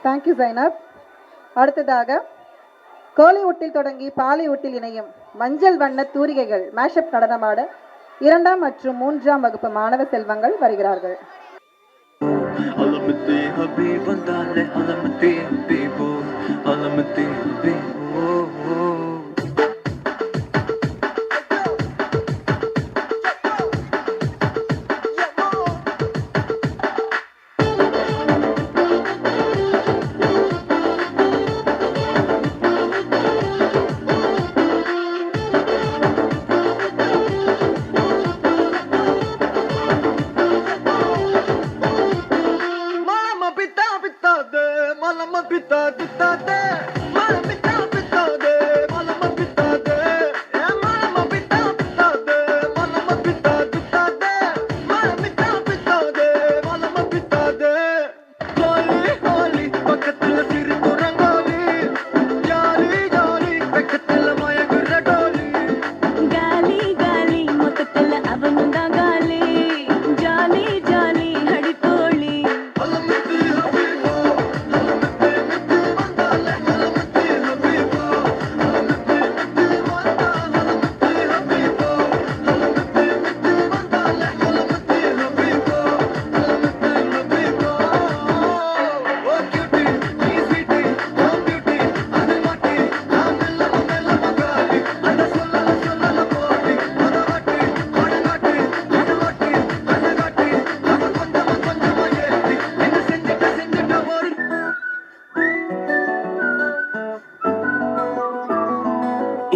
Thank you Zainab. அடுத்ததாக கோலிவுட்டில் தொடங்கி பாலிவுட்டில் இணையும் மஞ்சள் வண்ண தூரிகைகள் மேஷப் நடனமாட 2ஆம் மற்றும் 3ஆம் வகுப்பு மாணவ செல்வங்கள் வருகிறார்கள்.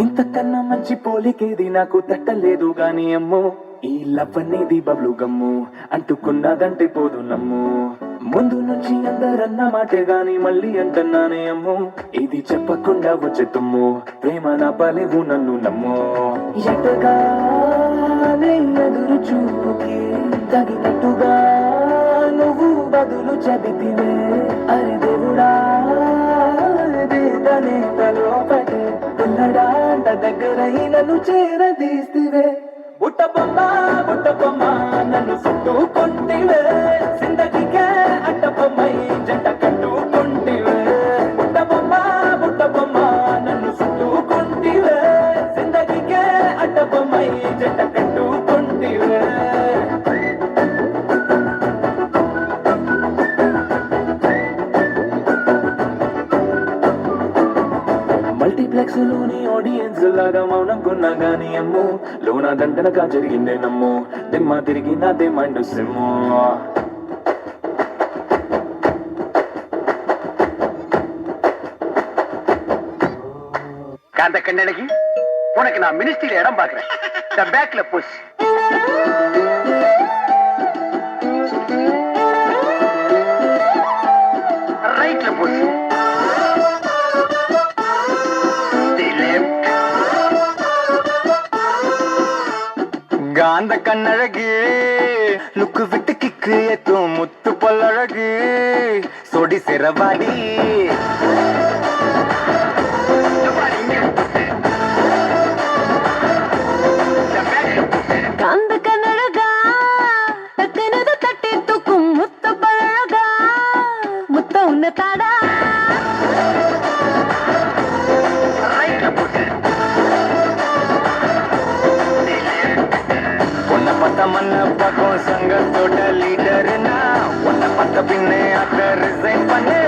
ఇంతకన్నా మంచి పోలికేది నాకు తట్టలేదు గాని అమ్మో, ఈ లవ్ అనేది బబ్లు గమ్ము అంటుకున్నదంటే పోదు నమ్ము. ముందు నుంచి అందరన్న మాటే గాని మళ్ళీ అంటున్నానే అమ్మో, ఇది చెప్పకుండా వచ్చే తుమ్ము ప్రేమ నా పలేవు నన్ను నమ్ము. ఎటగానే ఎదురు చూపుకి తగినట్టుగా నువ్వు బదులు చెబితివే. అరే దేవుడా దేదనే తలోపటే పిల్లడాంట దగ్గరై నన్ను చేరదీస్తివే. బుట్ట బొమ్మ నన్ను చుట్టుకుంటివే, జిందగీకే అట్ట బొమ్మై జంట కట్టుకుంటివే. బుట్ట బొమ్మ నన్ను చుట్టుకుంటివే, జిందగీకే అట్ట బొమ్మై జంట కట్టుకుంటివే. మల్టీప్లెక్స్ లోని ఆడియన్స్ లాగా మౌనం కొన్నా గానీ అమ్ము, లోన దండనగా జరిగిందే నమ్ము, దిమ్మ తిరిగి నాదే మైండ్ సిమ్ము. காந்த கண்ணழகி, உனக்கு நான் மினிஸ்ட்ரியில இடம் பாக்குறேன். த பேக்ல புஷ். ரைட்ல புஷ். காந்த கண்ணழகு, லுக்கு விட்டு கிக்கு ஏத்தும் முத்து பல்லழகு, சொடி சிறவாடி காந்த கண்ணழகா, டக்குனது தட்டி தூக்கும் முத்த பழகா, முத்த உன்ன தாடா. பத்த மண்ண பக்கம் சங்கத்தோட லீடர்னா, உன்னை பத்த பின்னே அக்க ரிசைன் பண்ணு.